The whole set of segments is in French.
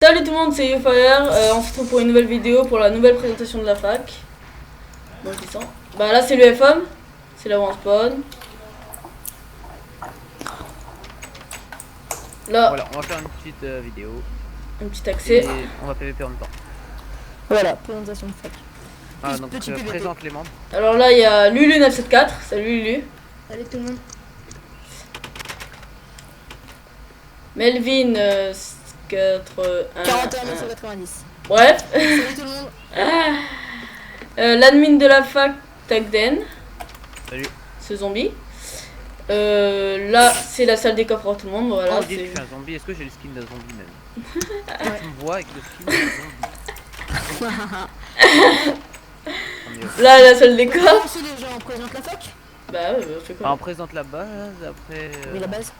Salut tout le monde, c'est YouFire. On se retrouve pour une nouvelle vidéo pour la nouvelle présentation de la fac. Bon, je descends. Bah là c'est l'UFM, c'est là où on spawn. Là, voilà, on va faire une petite vidéo. un petit accès. Et on va PVP en même temps. Voilà, présentation de fac. Ah, donc présente les membres. Alors là il y a Lulu974. Salut Lulu. Salut tout le monde. Melvin 41 990. Bref. Salut tout le monde. L'admin de la fac Tagden. Salut. Ce zombie. Là c'est la salle des coffres pour tout le monde. Voilà. Oh, je suis un zombie. Est-ce que j'ai le skin d'un zombie même? Tu me vois avec le skin d'un zombie. Là la salle des coffres. Aussi les gens présentent la fac. Bah ouais, on fait quoi? On présente la base, après... Oui, la base.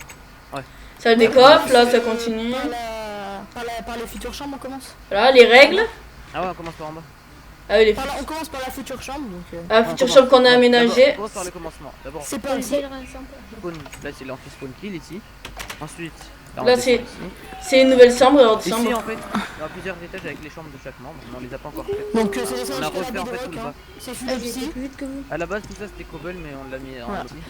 Ouais. Salle des coffres, là ça continue. Par les futures chambres, on commence. Voilà les règles. Ah ouais, on commence par en bas. Ah oui, On commence par la future chambre. Donc, la future chambre qu'on a aménagée. On commence par le commencement. D'abord, c'est pas ici. spawn. Là c'est l'anti-spawn kill ici. Ensuite, Là c'est une nouvelle chambre. Alors, ici chambre. en fait, il y a plusieurs étages avec les chambres de chaque membre, mais on les a pas encore faites. Donc c'est des On a choses refait en fait tout le bas. C'est fini ici. À la base tout ça c'était cobble, mais on l'a mis en Voilà. lobby.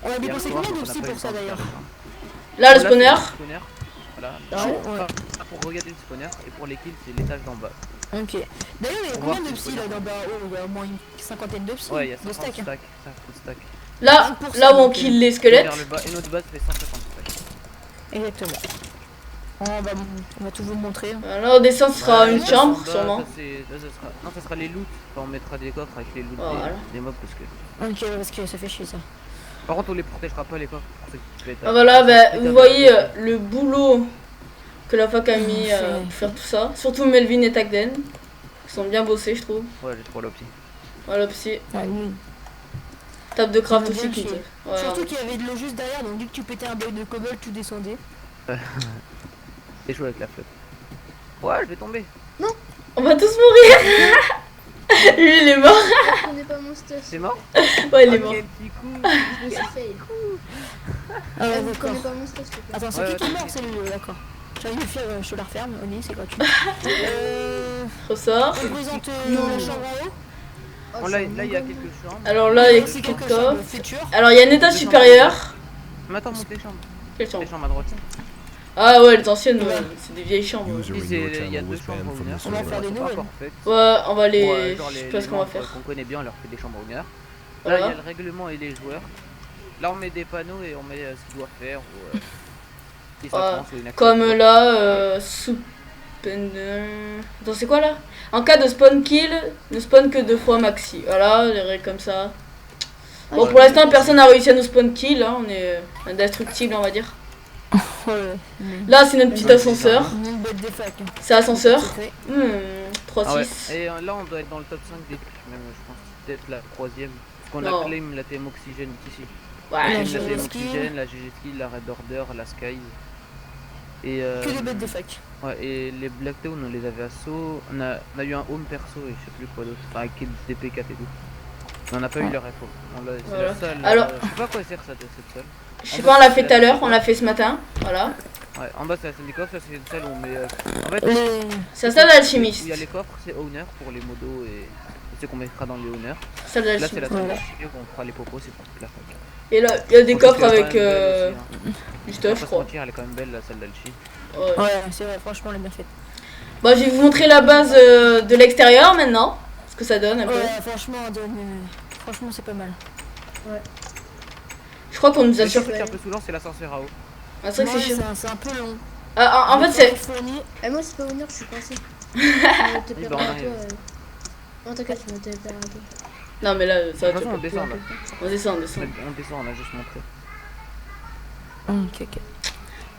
On a dépensé Hier soir, combien donc on de a psy pas eu pour le ça temps de d'ailleurs? faire Là le ça. spawner. Voilà. Ah ouais, ouais. Pour regarder le spawner et pour les kills c'est l'étage d'en bas. Ok. D'ailleurs, il y a On combien voit de si psy là dans bas? Oh, il y a au moins une cinquantaine de psy. Ouais, il y a de 50 stack. stacks. Là où on kill les squelettes. Vers le bas, et notre base fait 150 stacks. Exactement. On va tout vous montrer. Là on descend, ce sera une chambre En bas, sûrement. ça sera les loots. Enfin, on mettra des coffres avec les loots Voilà. des mobs parce que... Ok, parce que ça fait chier ça. Par contre on les protégera pas les coffres. Ah, voilà, bah, vous voyez le boulot que la fac a mis pour faire tout ça. Surtout Melvin et Tagden. Ils sont bien bossés je trouve. Ouais, j'ai trop l'opti. Voilà psy. Ouais, Table de craft On a aussi bien qui chié. voilà. Surtout qu'il y avait de l'eau juste derrière, donc dès que tu pétais un bloc de cobble, tu descendais. C'est chaud avec la flotte. Ouais, je vais tomber. On va tous mourir. Lui il est mort. On n'est pas mon stuff. C'est mort? Ouais il est mort. Quel petit coup. Je me suis fail. Ah ouais, Vous d'accord. connaissez pas mon stuff, s'il te plaît. Attends, c'est Ouais, qui est ouais, mort? C'est le d'accord. J'ai envie de faire, je te la referme, Oni, c'est gratuit. Ressort. On présente la chambre en haut. Oh, Bon, là il y a quelques chambres. Alors là il y a C'est quelques quelque chose coffres. de futur. Alors il y a un étage supérieur. Mais attends, monte les chambres. Quelle Les chambre? chambres à droite. Ah ouais les anciennes, c'est des vieilles chambres. Ici, il y a deux chambres au On va faire des nouvelles. encore faites. Ouais on va les... Ouais, genre je sais pas ce qu'on va membres faire. qu'on connaît bien, on leur fait des chambres honneur. Là, Voilà. il y a le règlement et les joueurs. Là, on met des panneaux et on met ce qu'ils doivent faire. Ou, si ça commence ou une action. Comme là, attends, c'est quoi là? En cas de spawn kill, ne spawn que 2 fois maxi. Voilà, les règles comme ça. Bon, pour l'instant, personne n'a réussi à nous spawn kill. Hein. On est indestructible, on va dire. Ouais. Là, c'est notre petit ascenseur. Une bête des facs. C'est ascenseur. Secret. 3-6. Ah ouais. Et là, on doit être dans le top 5 des trucs, même, je pense. Peut-être la troisième. Parce qu'on Non. a claim la TM Oxygène ici. Ouais. La La GG TM Skill. Oxygène, la GG Skill, la Red Order, la Sky. Et Que des bêtes des facs. ouais, et les Blacktown, on les avait assaut. On a eu un home perso et je sais plus quoi d'autre. Enfin, avec des P4 et tout. Mais on n'a pas eu leur info. C'est Voilà. la salle. Alors- Je sais pas à quoi sert cette salle. Je sais pas, on l'a fait tout à l'heure. On l'a fait ce matin. Voilà. Ouais, en bas c'est la salle des coffres, ça c'est une salle où on met. En fait, C'est la salle où d'alchimiste. il y a les coffres, c'est owner pour les modos et ceux qu'on mettra dans les owners. Salle Là c'est d'alchimiste. la salle Voilà. d'archivio qu'on fera les popos, c'est pour toute la fac. Et là, il y a des Franchement, coffres elle est avec quand même belle aussi, hein. du On va stuff, je pas se crois. mentir, elle est quand même belle la salle d'alchi. Ouais. Ouais, c'est vrai, franchement, elle est bien faite. Bon, je vais vous montrer la base de l'extérieur maintenant. Ce que ça donne un peu. Ouais, franchement, franchement, c'est pas mal. Je crois qu'on nous a Le sur. truc un peu saoulant, c'est l'ascenseur à eau. Ah, c'est vrai que c'est chiant. C'est un peu long. En fait, c'est. fourni. Eh, moi, c'est pas honneur, je suis coincé. Je te Oui, perds bah, à on toi. arrive. Non, t'inquiète, je me te perds à toi. Non, mais là, ça De va. toute façon, on descend là. On descend, on descend. On descend, on a juste montré. Ok.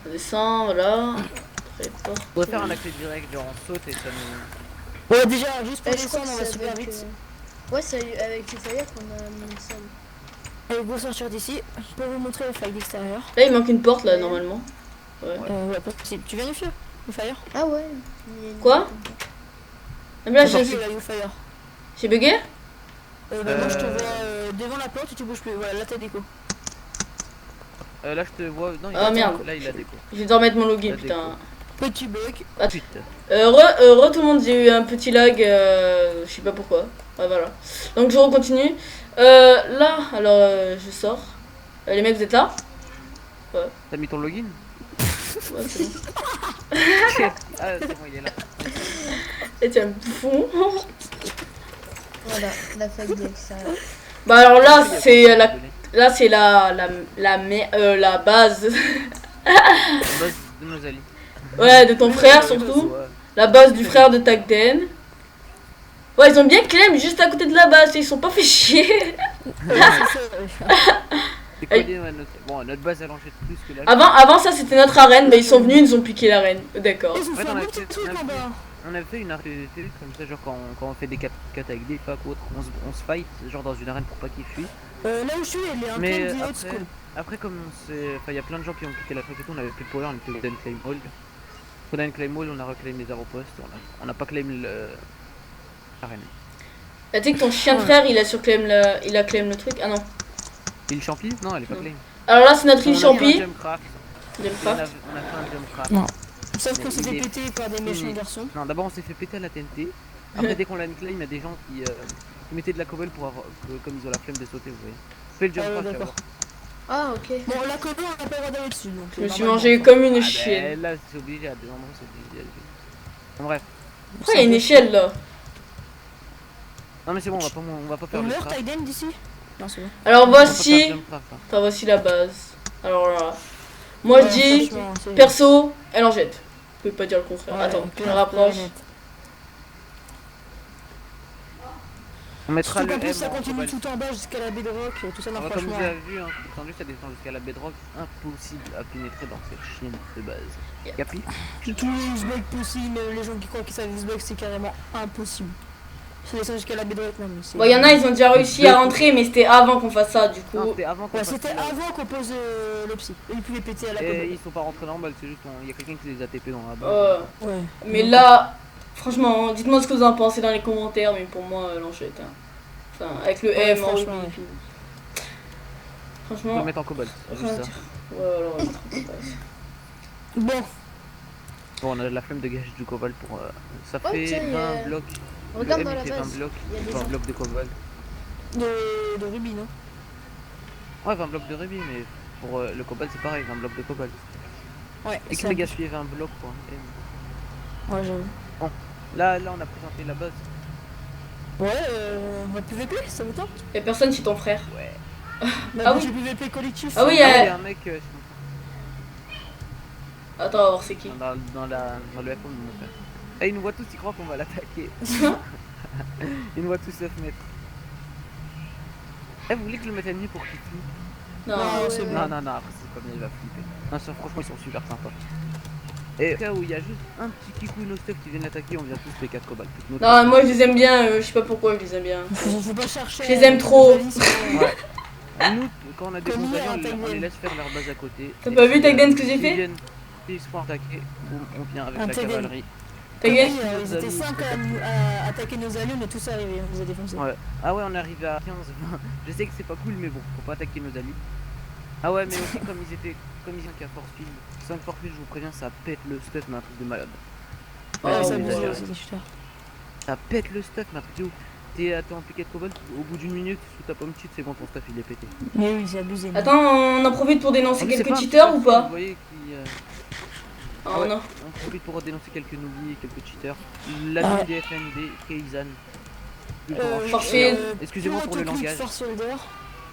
On descend, voilà. Après, porte. On va faire un accès direct, genre on saute et ça nous. Ouais, déjà, juste pour Eh, je crois descendre, que on va c'est super avec, vite. Ouais, c'est avec YouFire qu'on a mis une salle. Allez, go sortir d'ici. Je peux vous montrer le flag d'extérieur. Là, il manque une porte, là, normalement. Ouais. Ouais, pas possible. Tu viens du feu, Fire? Ah ouais. Quoi? Ah, mais là, J'ai j'ai vu la Fire. j'ai bugué? Maintenant, je te vois devant la porte et tu bouges plus. Voilà, là, t'as déco. Là je te vois. Non, Ah, merde. Là il a déco. Je vais devoir mettre mon login, La putain. déco. Petit bug. Ensuite, Tout le monde, j'ai eu un petit lag, je sais pas pourquoi. Ouais, voilà. Donc je continue. Là, alors je sors. Les mecs, vous êtes là? t'as mis ton login? Ouais, c'est bon. Ah, c'est bon, il est là. Et tiens, bouffon. Voilà, la fête de l'extérieur. Bah alors là, c'est la base. Base de nos alliés. Ouais, de ton frère surtout. Ouais. La base du frère de Tagden. Ouais, ils ont bien claim juste à côté de la base, ils sont pas fait chier. C'est quoi notre base elle en jette plus que la. Avant ça, c'était notre arène, mais ils sont venus, ils nous ont piqué l'arène. D'accord. Ils ont fait Ouais, un on a beau petit fait- truc en bas. On avait fait une arène comme ça, genre quand on fait des 4 avec des packs ou autre, on se fight, genre dans une arène pour pas qu'ils fuient. Là où je suis, elle est un Mais peu old après, school. après comme il y a plein de gens qui ont quitté la fac et tout, on avait plus de power, on était au Dan Claim Hall. Au Dan Claim Hall, on a reclaim les aéropostes, on a pas claim l'arène. Tu sais que ton chien de frère, il a claim le truc. Ah non. Île Champi? Non, elle est pas Non. claim. Alors là, c'est notre On a île fait un Champi. Jumpcraft. On a Jumpcraft. fait un Jumpcraft. Non. Sauf Mais qu'on s'est il fait est péter par des méchants fini. garçons. Non, d'abord on s'est fait péter à la TNT. Après, dès qu'on l'a claim, il y a des gens qui mettaient de la cobble pour avoir, comme ils ont la flemme de sauter, vous voyez. Fais le Ah ouais, Jumpcraft, d'accord. Ah, ok. Bon, la colo, on n'a pas le droit d'aller dessus. Donc Je me suis normalement, mangé comme une Ah chienne. ben, là, c'est obligé, à des endroits, c'est obligé d'y aller. Bon, bref. Pourquoi il y a une échelle là? Non, mais c'est bon, on va pas faire On le meurt craft. Tiden d'ici? Non, c'est bon. Alors On va pas faire le voici. Jumpcraft, hein. Enfin, voici la base. Alors là. Moi je Ouais, dis. franchement, c'est- Perso, elle en jette. Je peux pas dire le contraire. Ouais, Attends, je me clair, rapproche. clair, net. On mettra Surtout le qu'en plus, M ça en continue cobalt. tout en bas jusqu'à la bedrock et tout ça. Non, Comme vous franchement. avez vu, hein, descendu, ça descend jusqu'à la bedrock, impossible à pénétrer dans cette chienne de base. Capi? Tous les Uzbeks possibles, les gens qui croient qu'ils savent Uzbek, c'est carrément impossible. Ça descend jusqu'à la bedrock, non, mais c'est. Bon, il y en a, ils ont déjà réussi à rentrer, mais c'était avant qu'on fasse ça, du coup. Non, c'était avant qu'on Ouais, fasse c'était la- avant qu'on pose le psy. Et ils pouvaient péter à la Et cobble. ils sont pas rentrés dans le bal, c'est juste il y a quelqu'un qui les a TP dans la base. Ouais. Mais là, franchement, dites-moi ce que vous en pensez dans les commentaires, mais pour moi, elle en jette. Hein. Enfin, avec le Ouais, M en franchement, rugby, ouais. puis- On va Franchement, le mettre en cobalt, rien juste à ça. dire. Ouais, alors, on va mettre en place. Bon, Bon, on a de la flemme de gâcher du cobalt pour. Ça Oh, fait tiens, il y a- 20 blocs. Regarde Le dans M la il fait 20 base. blocs, Il y a des 20 gens. blocs de cobalt. de rubis, non? Ouais, 20 blocs de rubis, mais pour le cobalt c'est pareil, 20 blocs de cobalt. Ouais, Et qui ça- m'a gaspillé 20 blocs pour un M. Ouais, j'avoue. Là, on a présenté la base. Ouais, on va PVP, ça vous tente? Y'a personne chez ton frère. Ouais. Bah, Ah moi, oui. j'ai PVP collectif. Ah oui, Il y a un mec Attends, on va voir c'est qui. dans le F1 de mon frère. Et il nous voit tous, il croit qu'on va l'attaquer. Il nous voit tous 9 mètres. Eh, vous voulez que je le mette ennemi pour qu'il flippe? Non, Non, c'est c'est bon. bon. Non, après c'est pas bien, il va flipper. Non, ça, franchement, ils sont super sympas. Et au cas où il y a juste un petit kikou no stuff qui vient l'attaquer, on vient tous les 4 cobalt. Non, moi je les aime bien, je sais pas pourquoi je les aime bien. Faut pas chercher. Je les aime trop. Ouais. Nous, quand on a des Comme bons hier, alliés, on les Tagden. laisse faire leur base à côté. T'as Et pas vu, si, Tagden, ce que j'ai s'ils fait viennent- S'ils se font attaquer, boum, on vient avec Un la Tagden. cavalerie. T'as gagné? Ils étaient 5 à attaquer nos alliés, on est tous arrivés, on les a défoncés. Ouais. Ah ouais, on est arrivé à 15, 20. Je sais que c'est pas cool, mais bon, faut pas attaquer nos alliés. Ah ouais, mais aussi comme ils étaient à force field. 5 force field, je vous préviens, ça pète le stuff, mais un truc de malade. Ouais, Ah, ça oui, abuse ouais. aussi, les shooters. Ça pète le stuff, mais un truc de ouf. T'es en piquet de cobalt, au bout d'une minute, sous ta pomme cheat, c'est bon, ton stuff il est pété. Mais oui, c'est abusé. Attends, on en profite pour dénoncer En plus, c'est quelques pas un cheaters petit ou stuff, pas? Vous voyez qui. Oh non. On profite pour dénoncer quelques noobies et quelques cheaters. La Ouais. des FND, Keizan. Forcefield. Excusez-moi pour le langage. Force Fielder. Ouais,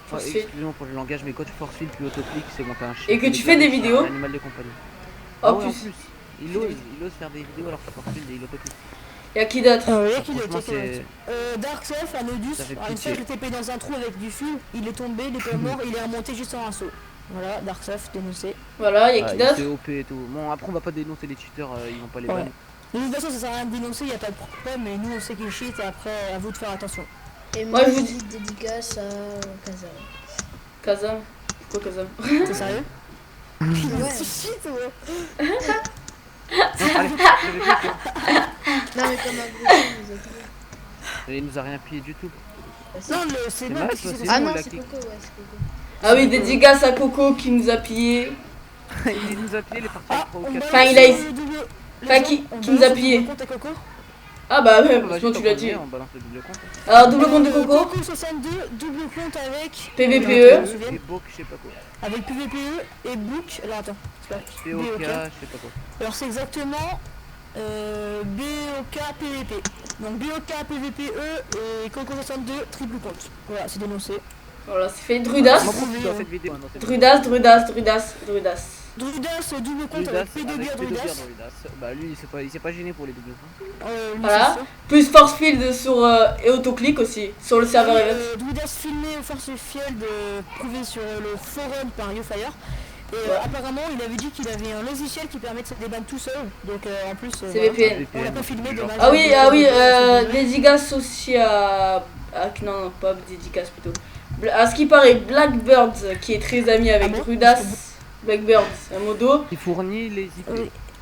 Forcefield. excusez-moi pour le langage, mais quand tu forcefield puis autoclick, c'est bon, t'as un chien. Et que tu fais des vidéos. Un animal de compagnie. Oh, Ah ouais, en plus. plus. Il ose faire des vidéos alors qu'il forcefield et il autoclick. Y'a qui d'autre? Ah ouais, qui Franchement, était c'est. Dark Self, un Nodus, Ça fait une pitié. fois je TP dans un trou avec du fil, il est tombé, il est pas mort, il est remonté juste en un saut. Voilà, Dark Self dénoncé. Voilà, y'a Ah, qui il d'autre? était OP et tout. Bon, après, on va pas dénoncer les cheaters, ils vont pas les Ouais. ban. De toute façon, ça sert à rien de dénoncer, y a pas de problème, mais nous on sait qu'il cheat et après à vous de faire attention. Et Moi, moi, je je vous dis dédicace à Kazam. Kazam. Pourquoi Kazam? T'es sérieux? Ouais. C'est shit, ouais. Allez, je vais cliquer. Non, mais comme un gros con, vous êtes là. Il nous a rien pillé du tout. Bah, si. Non, c'est mal, mal parce toi, que c'est c'est Ah nous, non, la c'est clique. Coco, ouais, c'est Coco. Ah oui, dédicace à Coco qui nous a pillé. Il nous a pillé les parties Ah, avec 3 ou on 4. balance Enfin, il a- le double. Enfin, qui nous a pillé. Compte à Coco. Ah bah ouais, Vas-y, sinon tu l'as dit. on balance le double compte. Alors, double compte de Coco, Coco 62, double compte avec. PVPE. Je me souviens. Et Book, je sais pas quoi. Avec PVPE et Book. Alors attends, c'est pas. POK, BOK. je sais pas quoi. Alors c'est exactement BOK PVP. Donc BOK PVPE et Coco 62 triple compte. Voilà, c'est dénoncé. Voilà, c'est fait. Drudas. Moi, dans cette vidéo, dans cette Drudas. Drudas double compte Drudas avec P2B Drudas. Bah lui il s'est pas gêné pour les doubles comptes. Voilà. Plus force field sur et autoclick aussi sur le serveur event. Drudas filmé au force field prouvé sur le forum par YoFire. Et Ouais. apparemment il avait dit qu'il avait un logiciel qui permet de se débanner tout seul. Donc en plus C'est VPN. on l'a pas filmé dommage. Ah oui, dédicace aussi à... non, pas dédicace plutôt. À ce qui paraît, Blackbird, qui est très ami avec Ah bon Drudas. Blackbird, c'est un modo. Il fournit les IP.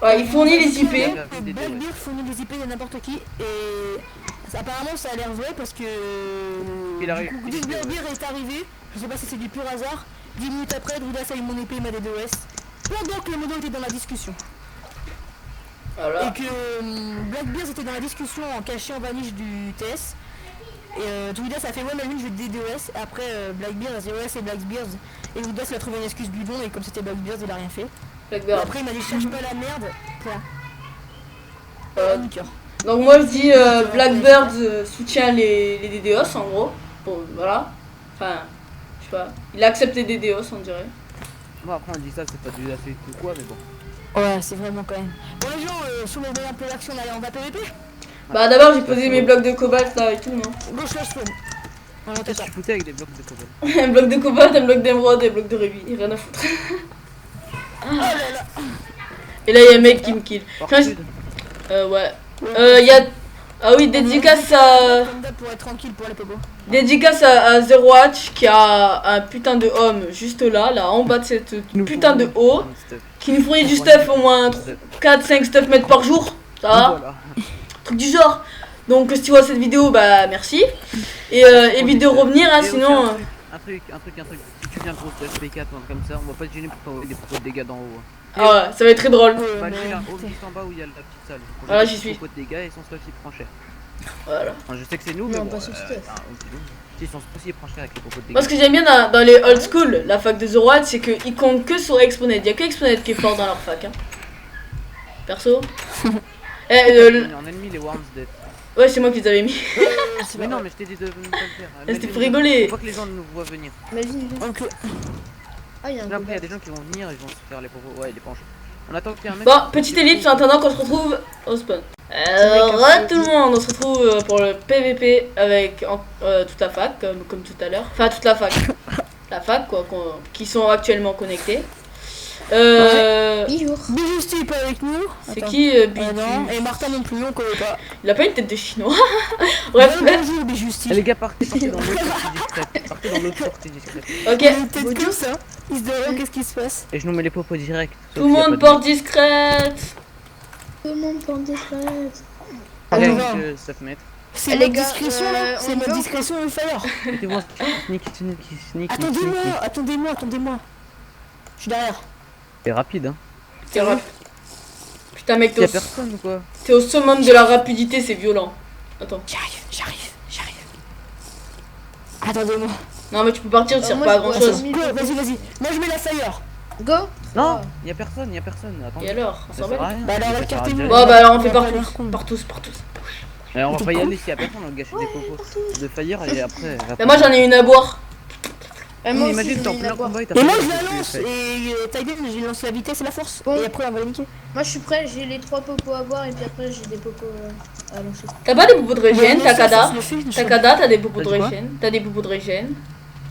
Ouais, il fournit les IP. Blackbeard fournit des IP de n'importe qui et apparemment ça a l'air vrai parce que Il arrive. du coup, dès que Blackbeard est arrivé, je sais pas si c'est du pur hasard, 10 minutes après Drudas a eu mon épée et ma DDoS pendant que le modo était dans la discussion. Voilà. Et que Blackbeard était dans la discussion en caché en vaniche du TS. Et Drudas a fait ouais mais lui je vais DDoS. Après Blackbeard a dit ouais c'est Blackbeard. Et Drudas il a trouvé une excuse bidon et comme c'était Blackbeard il a rien fait. Et Blackbird. après il m'a dit cherche pas la merde. Point. Niqueur. Donc moi je dis Blackbird soutient les DDoS en gros. Bon voilà. Enfin, je sais pas. Il accepte les DDoS on dirait. Bon après on dit ça, c'est pas du assez tout quoi mais bon. Ouais c'est vraiment quand même. Bon les gens sous mes meilleurs plans d'action on allait en bas PVP. Bah d'abord j'ai posé mes blocs de cobalt là et tout non. Gauche là spawn. On entend Qu'est-ce ça. que tu foutais avec des blocs de cobalt? Un bloc de cobalt, un bloc d'émeraude et un bloc de rubis. Rien à foutre. Oh là là. Et là il y a un mec qui me kill. Hors Enfin, sud. Ouais. Il y a... Ah oui, dédicace à... Comme d'hab pour être tranquille pour les popos. Dédicace à Zero Watch qui a un putain de homme juste là en bas de cette putain de haut, qui nous fournit du stuff au moins 4-5 stuff mètres par jour, ça va, Voilà. truc du genre. Donc si tu vois cette vidéo, bah merci. Et évite de revenir, hein, Et aussi, sinon... un truc. Si tu viens gros de FP4 ou un truc comme ça, on va pas te gêner pour t'envoyer des propos de dégâts d'en haut. Ah ouais, ça va être très drôle. Bah lui là, au juste en bas où il y a la petite salle. Donc, on Voilà, fait j'y des suis. propos de dégâts et son stuff il prend cher. Voilà. Enfin, je sais que c'est nous, mais Non, bon, pas son stuff. Si son stuff il prend cher avec les propos de dégâts. Moi ce que j'aime bien dans les old school, la fac de Zero Watch, c'est qu'ils comptent que sur Exponent. Il y a que Exponent qui est fort dans leur fac. Hein. Perso. En ennemi les Worms dead. Ouais, c'est moi qui les avais mis. Mais non, mais je t'ai dit de ne pas le faire. C'était pour rigoler. Faut pas que les gens nous voient venir. Imagine. Ok. Ah, il y a un Là, après, il y a cobalt. des gens qui vont venir, ils vont se faire les propos. Ouais, il est penché. On attend qu'il y ait un mec. Bon, petite ellipse en attendant qu'on se retrouve au spawn. Alors, tout le monde, on se retrouve pour le PVP avec toute la fac, comme tout à l'heure. Enfin, toute la fac. La fac, quoi, qui sont actuellement connectés. Bonjour. Bijusti pas avec nous. C'est Attends. qui Bitu Non, et Martin non plus, on connaît pas. Il a pas une tête de chinois. Bref, Bonjour Bijusti. Les gars, partez dans l'autre sortie discrète. Partez dans l'autre sortie discrète. ok. Peut-être comme ça. Il se demande qu'est-ce qui se passe. Et je nous mets les propos direct. Tout le monde porte discrète. Tout le monde prend des fêtes. Rien Attends. que 7 mètres. C'est Eh, les notre gars, discrétion là. C'est on notre va- discrétion on fire. Mettez-moi sneak. Attendez-moi. Je suis derrière. C'est rapide, hein. T'es Putain, mec, Y'a personne ou quoi? t'es au summum de la rapidité, c'est violent. Attends. J'arrive. Attendez-moi. Non, mais tu peux partir, tu sers moi, pas à je grand vois chose. ça. Go, vas-y. Moi je mets la fire. Go. Non, y'a personne. Attends. Et alors, on Ça s'en sert à va. rien. Bah alors Ça sert à écartez-vous. rien. Bon, bah alors on fait On va par pas tous. l'air con. Par tous. Mais on va pas y aller s'il y a personne, on va gâcher des propos de Fire et après. Mais moi j'en ai une à boire. Moi aussi, Imagine, t'es en j'en ai plein une à boire. combat et t'as Et pas moi de je la propos, tu lance fais. et Tyden je lance la vitesse et la force. Bon. Et après on va les niquer. Moi, je suis prêt. J'ai les 3 popos à boire et puis après, j'ai des popos à lancer. T'as pas des poupons de régène, Non, Takada? ça se fait, je- Takada, t'as des poupons de T'as dit quoi régène. T'as des poupons de régène.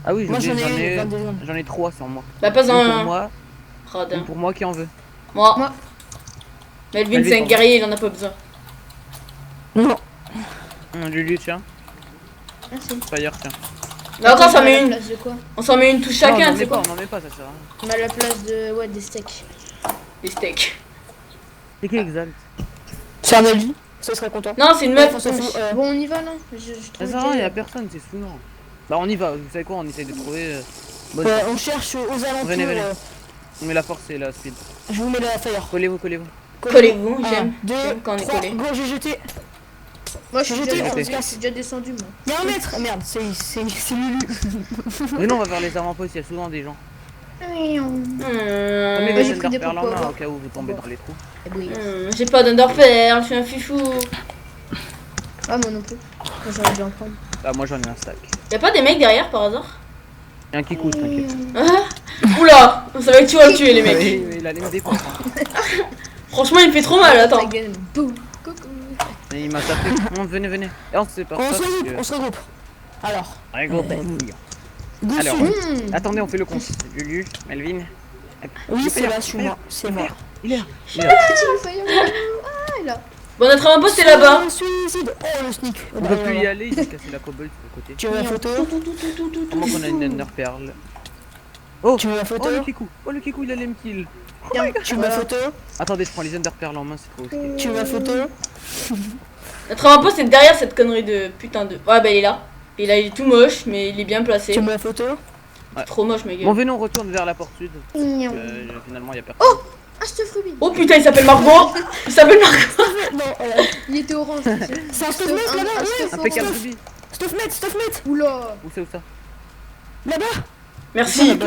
Ah oui, Moi j'en ai ai 22 secondes. j'en ai 3 sur moi. Bah, pas Une pour un. moi, Radin. une pour moi qui en veut. Moi. Moi. Melvin, Melvin, c'est un pardon. guerrier, il en a pas besoin. Non. Lulu, tiens. Merci. Fire, tiens. Mais encore, ça On met à met la une. place de quoi? On s'en met une touche Non, chacun, on tu sais quoi? n'en met pas, ça sert à rien. On met à la place de. Ouais, des steaks. Les steaks. C'est qui Exalt? C'est un avis. Ça serait content. Non, c'est une Meuf, meuf. on s'en fout. Bon, on y va là. Je Ça trouve sert à rien, que- y'a personne, c'est saoulant. Bah, on y va, vous savez quoi, on essaye de trouver. Bonne On cherche aux alentours. Venez. On met la force et la speed. Je vous mets la fire. Collez-vous. Collez-vous, Un, j'aime. deux, J'aime quand on est trois, collé. go, j'ai jeté. Moi, je suis Jeté, déjà on se descendu, je casse. suis déjà descendu, moi. Y'a un mètre. Ah, merde, c'est Lulu. Mais non, on va faire les avant-postes, il y a souvent des gens. Prenez Hmm, des j'ai pris des Enderpearls en popos main avant. au cas où vous tombez dans les trous. J'ai pas d'Enderpearl, je suis un fifou. Ah, moi non plus. Moi, j'aurais dû en prendre. Bah, moi j'en ai un stack. Y'a pas des mecs derrière par hasard? Il y a un qui coûte, t'inquiète. Ah oula, ça va être tu vas le tuer les mecs. Oui, il allait me défendre. Franchement, il me fait trop mal, attends. Boum. Coucou. Mais il m'a tapé. Non, venez, venez. Et on sait pas On ça. se regroupe, on se regroupe. Alors, go Alors, sud. attendez, on fait le compte. Lulu, Melvin. Oui, Le c'est père, là, je suis le mort. père, C'est le mort. père. Il est là. Petit fire. Ah, il est là. Bon, notre avant-poste c'est là-bas. Suicide. Oh, le sneak. On peut plus y aller, il a cassé la cobble sur le côté. Tu veux la photo? Comment qu'on a une Enderpearl? Oh, Tu veux la photo? Oh le kikou, il allait me kill. Tu veux la photo? Attendez, je prends les Enderpearls en main, c'est trop risqué. Tu veux la photo? Notre avant-poste c'est derrière cette connerie de putain de. Ouais, bah il est là. Et là, il est tout moche, mais il est bien placé. Tu veux la photo? Trop moche, ma Bon, gueule. venez, on retourne vers la porte sud. Finalement, il y a personne. Ah, ce fruit. Oh putain, il s'appelle Margot. Il s'appelle Margot. Non, Il était orange, tu sais. c'est un stuffmate là-bas, un ouais. stuff Impeccable orange. Ruby. Stuffmate. Oula. Où ça? Là-bas. Merci. là-bas.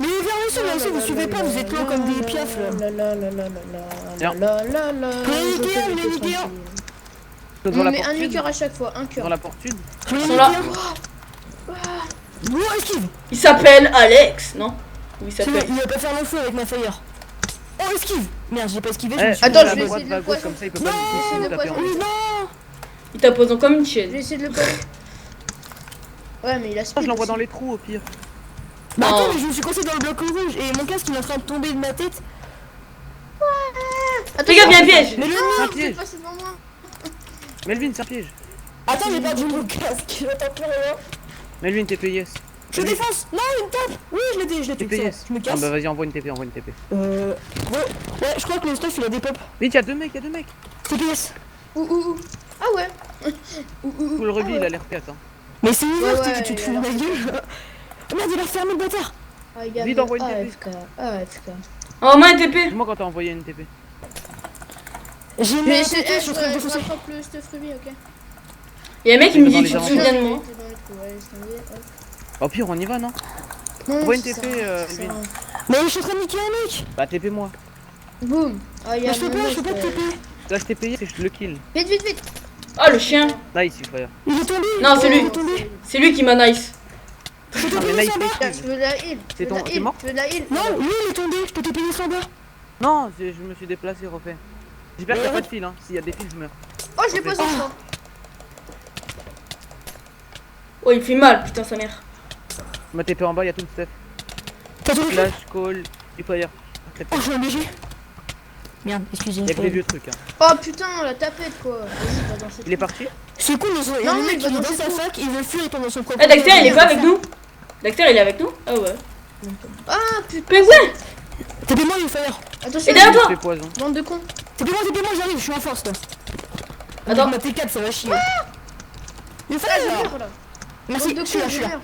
Mais vers le sud, là aussi, vous suivez pas, vous êtes loin comme des piafs là. Tiens. Il est niqué, hein. Dans la Mais porte un sud. demi-cœur à chaque fois, un cœur. Dans la porte sud. Il est Ils sont niqué, là. hein. Oh, esquive. Il s'appelle Alex, non? Ou il s'appelle. Il va pas faire long feu avec ma fire. Oh, esquive. Merde, j'ai pas esquivé. Eh, suis Attends, à je vais droite, essayer de va à le gauche, poison. comme ça il peut Non, pas nous de taper en poison. Oui, fait. non. Il t'a posé comme une Je vais chienne. essayer de le poser. Ouais, mais il a Ah, speed. je l'envoie aussi. dans les trous au pire. Bah attends, Oh. mais je me suis coincé dans le bloc rouge et mon casque il est en train de tomber de ma tête. Fais gaffe, il y a un piège. Mais le C'est un Ah, vous piège. êtes passé devant moi. Melvin, c'est un piège. Attends, j'ai perdu mon casque. J'entends plus rien. Melvin, TP yes. Je défonce. Non, il me tape. Oui, je l'ai TP tué. yes. Je me Ah casse. bah vas-y, envoie une TP, envoie une TP. Ouais, je crois que le stuff il a des pop. Vite, y'a deux mecs. TPS. Ouh. Ah ouais. Tout le rugby, il a l'air 4 hein. Mais c'est ouvert, Ouais, tu te il fous a de ma l'air gueule. Oh merde, il a fermé le bâtard. Ah, il y a Vite, le envoie une TP. AFK. AFK. Oh, moi un TP. Dis-moi quand t'as envoyé une TP. J'ai une Mais TP, je suis en train de défoncer. rattrape le stuff ruby, ok. Il y a un mec qui me Dans dit les tu te avant- souviens de moi. T'es dans les trous, ouais, laisse tomber, hop. Au pire, on y va, non? Non, Envoie une c'est TP, ça, c'est Melvin. ça. Mais je suis en train de niquer un mec. Bah, TP moi. Boum. Ah, il y Mais a je peux pas, je peux pas te TP. Là, je t'ai payé et je le kill. Vite. Oh, le chien. Nice, il faut. Il est tombé. Non, c'est lui. Il est tombé. C'est lui qui m'a nice. Je t'ai Non, mais payé nice, sans bas. nice. Je veux de la heal. C'est ton- t'es mort Je veux de la heal. Non, lui il est tombé. Je t'ai payé sans bas. Non, je me suis déplacé, refait. J'espère qu'il y a Mais pas de fil, hein. S'il y a des fils, je meurs. Oh, je l'ai posé ça. Oh, il fait mal, putain, sa mère. Ma TP en bas, il y a tout le stuff. T'as tout fait. Flash, call, du fire. Oh, je suis un léger. Merde, Il excusez. y a que des vieux trucs, hein. Oh putain, la tapette quoi. Vas-y, va dans cette Il est parti? C'est cool, il y a Non, un mec il qui va est dans dans ses sa trous. fac, il veut fuir, il tombe dans son propre. Eh, Dexter, il est pas avec nous? Dexter, il est avec nous? Ah ouais. Ah putain. Mais ouais. TP-moi, il fire. Attention, Et derrière Je toi. fais poison. bande de cons. TP-moi, j'arrive, je suis en force là. Attends. Ma T4, ça va chier. Il Ah, je fire. meurs là. Merci, Bande de je suis là, cons, je je suis là. meurs.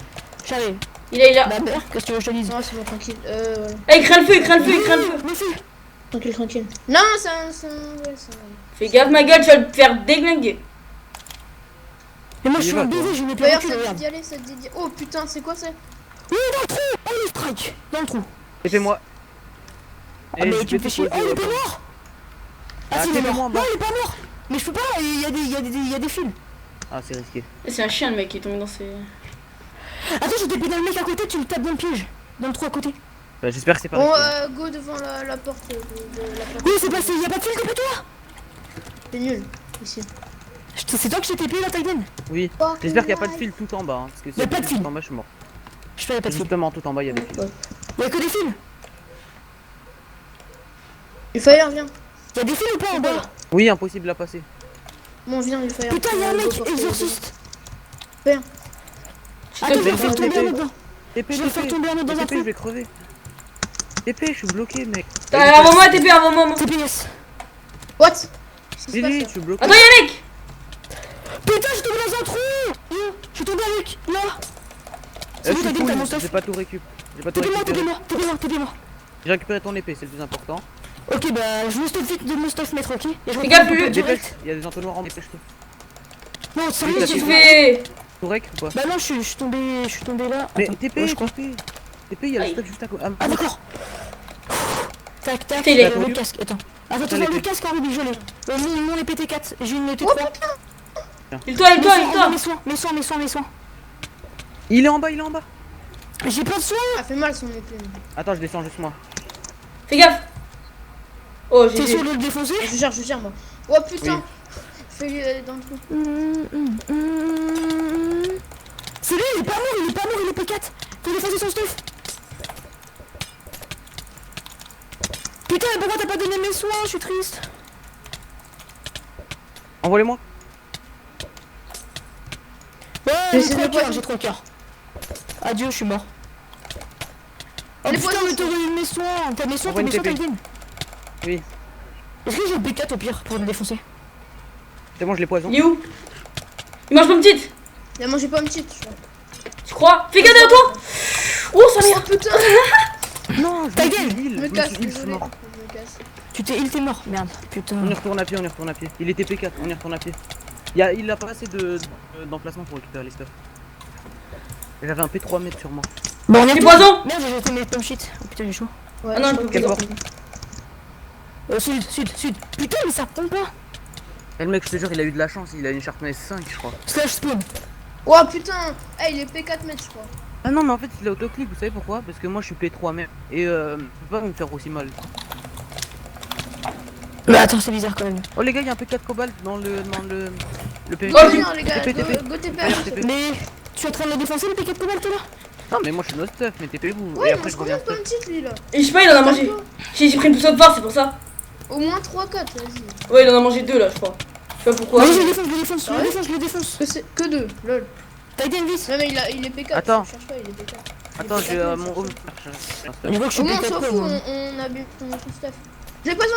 J'arrive. Il est là. Ma mère, qu'est-ce que tu veux que je te dise? Non, c'est bon, tranquille. Ah, Eh, il craint le feu, il craint le feu, il craint le feu. Merci. Tranquille. Non, c'est un. Ouais, c'est un. Fais gaffe, ma gueule, tu vas te faire déglinguer. Et moi, je Il suis va, un toi. baiser, je vais plus D'ailleurs, recul, ça te dit regarde. d'y aller, ça te dit d'y Oh putain, c'est quoi ça? Oui, dans le trou. Oh, il strike. Dans le trou. TP-moi. Ah, mais tu me fais chier. Oh, il est pas mort. Ah, si, il est TP-moi mort. en bas. Non, il est pas mort. Mais je peux pas, il y a des fils. Ah, c'est risqué. C'est un chien, le mec, qui est tombé dans ses. Attends, je t'ai dans le mec à côté, tu le tapes dans le piège. Dans le trou à côté. Bah, j'espère que c'est pas Bon, risqué. go devant la porte de la porte. Oui, c'est passé, il y a pas de fil comme toi. C'est nul, ici. C'est toi que j'ai TP la Titan. Oui. J'espère qu'il n'y a pas de fil tout en bas. Hein, parce que Y a si pas de fil. tout en bas, je suis mort. Je fais, y a pas de fil. Justement, tout en bas, il y a des fils. Y a que des fils. Il fire, viens. Y a des fils ou pas en bas? Oui, impossible à passer. Bon, viens, il fire. Putain, y a un Go mec porter exorciste. Je Attends, je te vais le faire fais. tomber un autre dans. TP, Je vais faire tomber un autre dans un TP, je trou. vais crever. TP, je suis bloqué, mec. Avant-moi, TP, avant-moi. TPS. What? Qu'est-ce qui se Lily, passe je suis bloqué. Attends, y'a un mec. Putain, je suis tombé dans un trou. Je suis tombé avec. Là. C'est bon, Je suis t'as dit, t'as mon full, stuff. j'ai pas tout récup. J'ai pas tout TP-moi, récupéré. TP-moi. J'ai récupéré ton épée, c'est le plus important. Ok, bah je me stuff vite de me stuff mettre, ok. Et je Fais reprends gaffe, le lui. popo Dépêche, direct. il y a des entonnoirs en dépêche-toi. Non, sérieux, Oui, Qu'est-ce que j'ai tu fais? pas- Tourek ou pas? Bah non, je suis tombé là. Mais Attends, TP, ouais, je crois. TP. TP, il y a le Aïe. stuff juste à côté. Ah d'accord. Tac tac, Putain, il est- le casque, attends. Attends, Allez, le fais. casque en rubis, je l'ai. Mon est PT4, j'ai une Oh T3. putain. Il-toi, il-toi. Mes soins. Il est en bas, il est en bas. J'ai pas de soins. Ça fait mal son épée. Attends, je descends juste moi. Fais gaffe. Oh, T'es sûr j'ai. de le défoncer? Je gère moi. Oh putain. Oui. Fais-lui aller dans le trou. C'est lui, il est pas mort, il est P4. Faut défoncer son stuff. Putain, mais pourquoi t'as pas donné mes soins? Je suis triste. Envoie-les-moi. Ouais, Mais j'ai c'est 3 le cœurs, poison. j'ai 3 cœurs. Adieu, je suis mort. Oh Les putain, poisons, mais t'as donné mes soins. T'as mes soins, Envoie une TP. Taïden. Oui. Est-ce que j'ai le P4 au pire pour me défoncer? C'est bon, je les poison. Il est où? Il mange pas une petite. Il a mangé pas une petite. Tu crois? Fais gaffe derrière toi. Oh, ça Oh merde. putain. Non, je Ta me gueule. suis heal, Je me je casse, me suis heal, je suis désolé. mort. Je me casse. Tu t'es heal, t'es mort. Merde, putain. On y retourne à pied, on y retourne à pied. Il était P4, on y retourne à pied. Il a pas assez d'emplacement pour récupérer les stuff. Et j'avais un P3 mètres sur moi. Bon, on y Des retourne. poisons. Merde, j'ai jeté mes pommes shit. Oh putain, j'ai chaud. Ouais, Ah non, je je peux peux Quelle pas. porte? Sud. Putain, mais ça pompe pas. Et le mec, je te jure, il a eu de la chance, il a une sharpness 5, je crois. Slash spawn. Oh putain. Eh, il est P4 mètres, je crois. Ah non, mais en fait, il a autoclick, vous savez pourquoi? Parce que moi, je suis P3 même. Et je peux pas me faire aussi mal. Mais attends, c'est bizarre quand même. Oh les gars, il y a un P4 cobalt dans le PVP. Oh, Viens les gars, TP, TP. go TP. TP. Mais tu es en train de le défoncer le P4 cobalt là? Non, mais moi, je suis no stuff, mais TP vous. Ouais, Et il après, mange je combien reviens de pommes stuff. petites lui là? Et je sais pas, il en a mangé. J'ai pris une poussée de force, c'est pour ça. Au moins 3-4, vas-y. Ouais, il en a mangé 2 là, je crois. Je sais pas pourquoi. Vas-y, je le défonce. Que 2, lol. Taïden vite. Non mais il est P4. Attends. Cherche pas, il est P4. Attends, j'ai mon home. Je vois que je suis Au moins on P4 s'en quoi, fout, moi. on a bien tout stuff. Je les poison.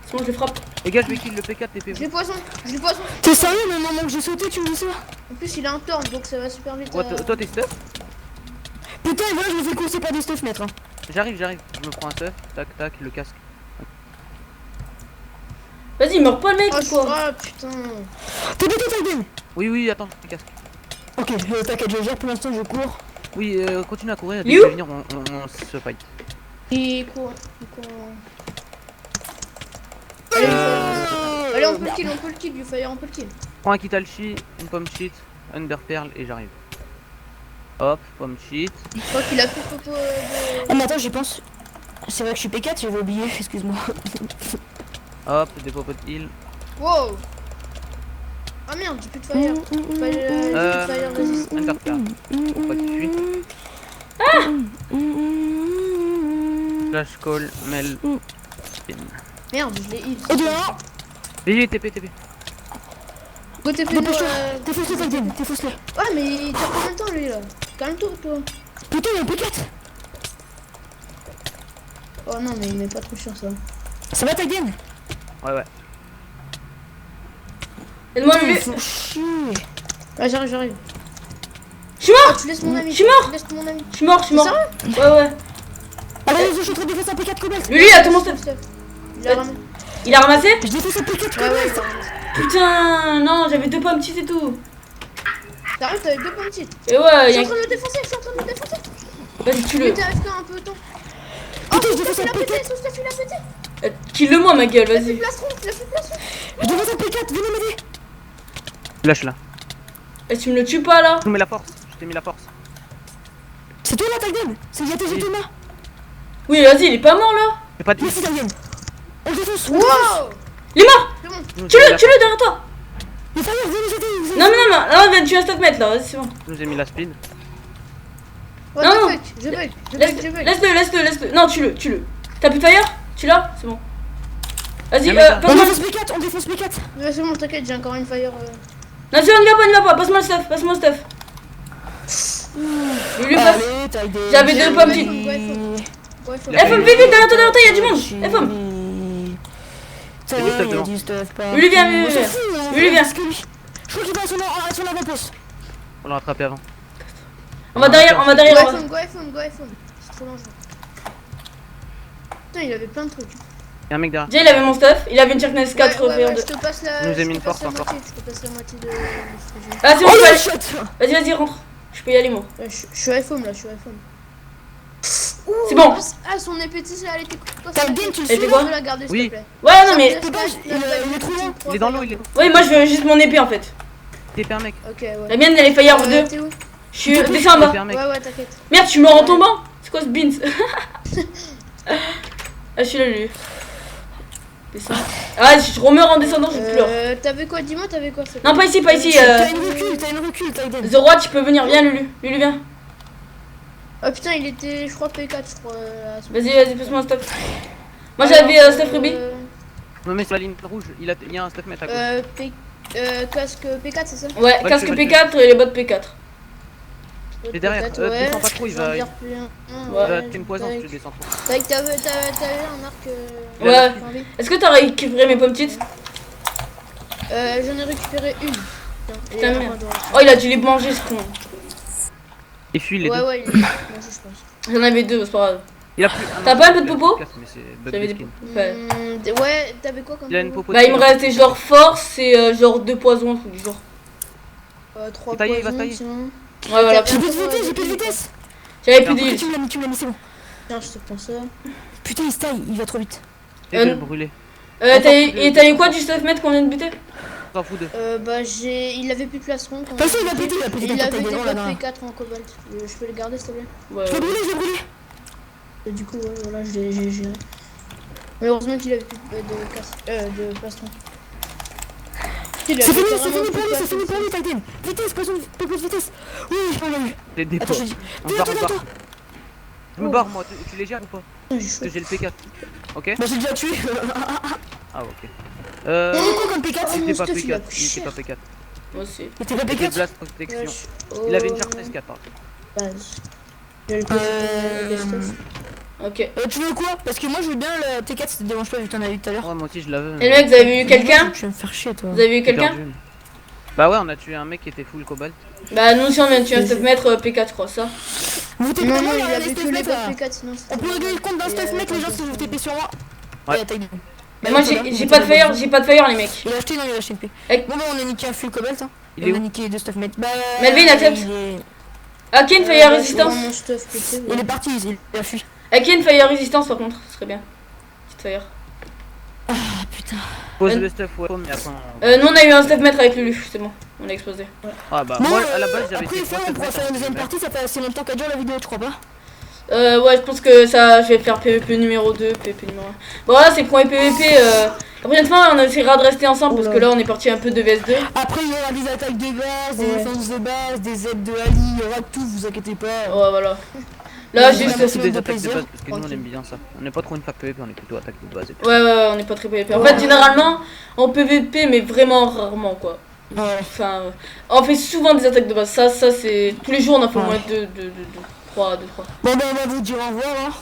C'est bon, je le frappe. Les gars, je vais kill le P4 TP. Je les poison. T'es sérieux, mais au moment que j'ai sauté, tu me dis ça? En plus il a un torn donc ça va super vite. Ouais, toi, t'es stuff? Putain, voilà, je me fais courser par des stuff, maître. Hein. J'arrive. Je me prends un stuff. Tac, le casque. Vas-y, il meurt pas le mec Oh, ou quoi? ah putain. T'es pété, Taïden. Oui, attends, le casque. Ok, t'inquiète, je gère pour l'instant, je cours. Oui, continue à courir. Il est où? Venir, on se fight. Il court. Allez, on peut le kill, du fire, on peut le kill. Prends un Kitalchi, une pomme cheat, Under Pearl et j'arrive. Hop, pomme cheat. Je crois qu'il a plus de popo Ah, mais attends, j'y pense. C'est vrai que je suis P4, j'avais oublié, excuse-moi. Hop, des popotes heal. Wow. Ah merde, j'ai plus de fire. Fire résiste. Under Pearl. Pas de fuite. Flash call, Mel. Spin. Merde, je l'ai heal. Au dehors. VG, TP. Go TP, Dépêche-toi, défonce-le, Taïden, défonce-le. Ouais, mais il t'a combien de temps lui là? Calme-toi, toi. Putain, il y a un P4. Oh non, mais il met pas trop chiant ça. Ça va, Taïden? Ouais. Aide-moi, Putain, lui. ils font chier. Ouais, j'arrive. Je suis mort. Tu laisses mon ami. Je suis mort. Tu laisses mon ami. Je suis mort. Ouais. Allez, je suis en train de défoncer un P4 cobalt. Lui, il a tout mon stuff. Il a ramené. Il a ramassé? Je défonce un P4 Ouais, cobalt. il a ramassé. Putain, non, j'avais 2 pommes petites et tout. T'arrives, t'avais 2 pommes petites. Et ouais, Je il y suis a. en train de le défoncer, Vas-y, tue-le. Mais t'es AFK un peu temps. Oh, Putain, je son défonce stuff un il a pété, P4. son stuff il a pété. Kill-le-moi, ma gueule, Il a fait vas-y. plastron, Je défonce un P4, venez m'aider. Lâche là. Et tu me le tues pas là? Je te mets la force. Je t'ai mis la force. C'est toi là, Taïden. C'est YTG Oui. Thomas. Oui, vas-y, il est pas mort là. J'ai pas de Merci, Taïden. On le défonce. Wow. Il est mort. C'est bon. Tue-le derrière toi. Mais Fire, venez nous aider. Non, on vient de tuer un stuff là, vas-y, c'est bon. Je nous ai mis la speed. What Non. the fuck, je bug. Laisse-le. Non, tue-le. T'as plus de fire? Tu l'as? C'est bon. Vas-y, Ah, mais ça- On passe-moi. défonce P4, on défonce P4. Ouais, c'est bon, t'inquiète, j'ai encore une fire. Non, tu n'y vas pas. Passe-moi le stuff. Lui passe. Allez, Taïden. J'avais 2 pommes petites. Ouais, faut. FM, vite, derrière toi, il y a du monde. FM. Ça du va, stuff il y a devant. du stuff pas. Lui, viens. On s'en fout, hein, Lui, viens. parce que lui- Je crois qu'il va à son avant-poste. On l'a rattrapé avant. On va derrière. Go iPhone. C'est trop dangereux. Putain, il avait plein de trucs. Y'a un mec derrière. Déjà, il avait mon stuff, il avait une Sharkness 4 ouais, je te passe la. Nous a mis je une te passe force la encore. moitié, je te passe la moitié de ce que j'ai. Ah, c'est bon, Oh je peux le aller. shot. Vas-y, rentre. Je peux y aller, moi. Ouais, je suis iPhone là, je suis iPhone. C'est bon. Ah, son épée, tu sais, elle était. T'as le game, tu le Elle suis fait quoi? Je peux la garder, s'il Oui. te plaît. Ouais, non, mais. peux pas, il est trop loin. Il est dans l'eau, il est. Ouais, moi, je veux juste mon épée en fait. TP un mec. Ok, ouais. La mienne, elle est Fire 2. T'es où? Je suis. Descends en TP bas. un mec. Ouais, t'inquiète. Merde, tu meurs en tombant. C'est quoi ce beans? Ah, je suis là, lui. Descends. Ah, je remeurs en descendant, je pleure. T'avais quoi? Dis-moi, t'avais quoi? Non, pas ici, pas ici. T'as une recul, Tyden. The Roi, tu peux venir, viens, Lulu. Lulu, viens. Oh putain, il était, je crois, P4, je crois. Vas-y, passe-moi un stuff. Moi, j'avais stuff Ruby. Non, mais sur la ligne rouge, il y a un stuff mètre à gauche. Casque P4, c'est ça? Ouais, Ouais, casque tu veux P4 et les bottes P4. Et derrière, P4, ouais. descends pas trop, il va. J'en Il tire plus un. va te une poison si tu descends trop. T'avais un arc. Ouais. enlevé. Est-ce que t'as récupéré mes pommes petites? J'en ai récupéré une. Putain, merde. Oh, il a dû les manger, ce con. Il fuit les deux. Ouais, il est mangé, je pense. J'en avais deux, c'est pas grave. Il a plus. T'as pas un peu de popo? Mais c'est bug J'avais de des skin. Ouais. Ouais, t'avais quoi comme Il a une popo. Bah, il me restait genre force et genre 2 poisons, un truc du genre. 3 tailler, il va poisons, tailler. sinon. Ouais, voilà. J'ai plus de vitesse, j'ai plus de vitesse. J'avais plus Pourquoi d'île. tu me l'as mis, c'est bon. Tiens, je te prends ça. Putain, il se taille, il va trop vite. Et de le brûler. T'as eu quoi du stuff mètre qu'on vient de buter? T'en fous de. Bah, il avait plus de plastron. Pas sûr, il va péter, Il dans avait ta des gueule, bottes là. P4 en cobalt. Je peux les garder, s'il te plaît? Ouais. Je l'ai brûlé. Et du coup, ouais, voilà, j'ai géré. Mais heureusement qu'il avait plus de plastron. C'est fini pour lui, Tyden. Vitesse, poisson, peu de vitesse. Oui, on l'a eu. Les dépôts. Attends, je dis. On se barre, on se barre. Toi. Je me barre moi, tu les gères ou pas? J'ai Parce chaud. que j'ai le P4. Ok? Bah, j'ai déjà tué. Ah, ok. Il est quoi comme P4? Oh, Il mon était pas stuff, il a P4. pris Il était cher. pas P4. Moi aussi. Il était pas Il était P4? blast protection. Il avait une Sharpness 4 par contre. J'ai le stuff. Ok. Tu veux quoi? Parce que moi, je veux bien le T4, ça te dérange pas vu que t'en as eu tout à l'heure. Ouais, moi aussi je l'avais. Et le mec, vous avez eu quelqu'un? Tu vas me faire chier, toi. Vous avez eu J'ai quelqu'un? perdu. Bah ouais, on a tué un mec qui était full cobalt. Bah, nous aussi, on vient de tuer un stuff mètre P4, je crois, ça. Vous TP Non, moi, non, il y il a avait les que stuff les mec bottes là. P4, sinon c'était. On peut régler le compte d'un stuff mec, les gens si vous TP sur moi. Ouais. Tyden. Mais moi, j'ai pas de fire, les mecs. Il a acheté, non, il a acheté une P. Avec- Bon, bah, on a niqué un full cobalt. Hein. Il est On a où? niqué deux stuff mec. Bah. Melvin, accepte. Il Ok, une fire résistance. Mon stuff pété. est parti, il a fui. Ok, une fire résistance, par contre, ce serait bien. Petite fire. Ah putain. Pose Euh, le stuff, ouais, mais attends. Nous, on a eu un stuff mètre avec Lulu, c'est bon. On a explosé. Ah bah, Bon, moi à la base j'avais après, fait on 3 pourra faire une deuxième partie, ça fait assez longtemps qu'elle dure la vidéo, tu crois pas? Ouais, je pense que ça, je vais faire PVP numéro 2, PVP numéro 1. Bon, là, c'est premier PVP. La prochaine fois, on essaiera de rester ensemble parce que là, on est parti un peu de VS2. Après, il y aura des attaques de base, des Ouais. défenses de base, des aides de Ali, il y aura tout, vous inquiétez pas. Ouais, voilà. Là, Ouais, juste. voilà. C'est des de attaques de plaisir. base parce que nous on aime bien ça. On n'est pas trop une fac PVP, on est plutôt attaque de base et tout. Ouais, on est pas très PVP. En fait, généralement, en PVP, mais vraiment rarement, quoi. Ouais. Enfin, on fait souvent des attaques de base. Ça, c'est. Tous les jours, on en fait au Ouais. moins 2, 3. Bon, bah, on va vous dire au revoir, hein.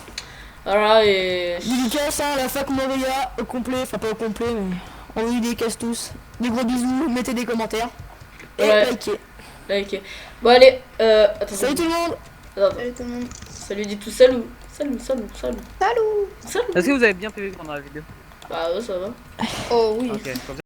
Voilà, et. Dédicace, hein, la fac Moria, au complet, enfin pas au complet, mais on vous dédicace tous. Des gros bisous, mettez des commentaires. Et Ouais. likez. Ok. Bon, allez, attends. Salut tout le monde! Attends. Salut tout le monde. Salut, dis tout salut. Salut. Salut. Salut. Est-ce que vous avez bien PVP pendant la vidéo? Bah, ouais, ça va. Oh oui. Ok, comme ça,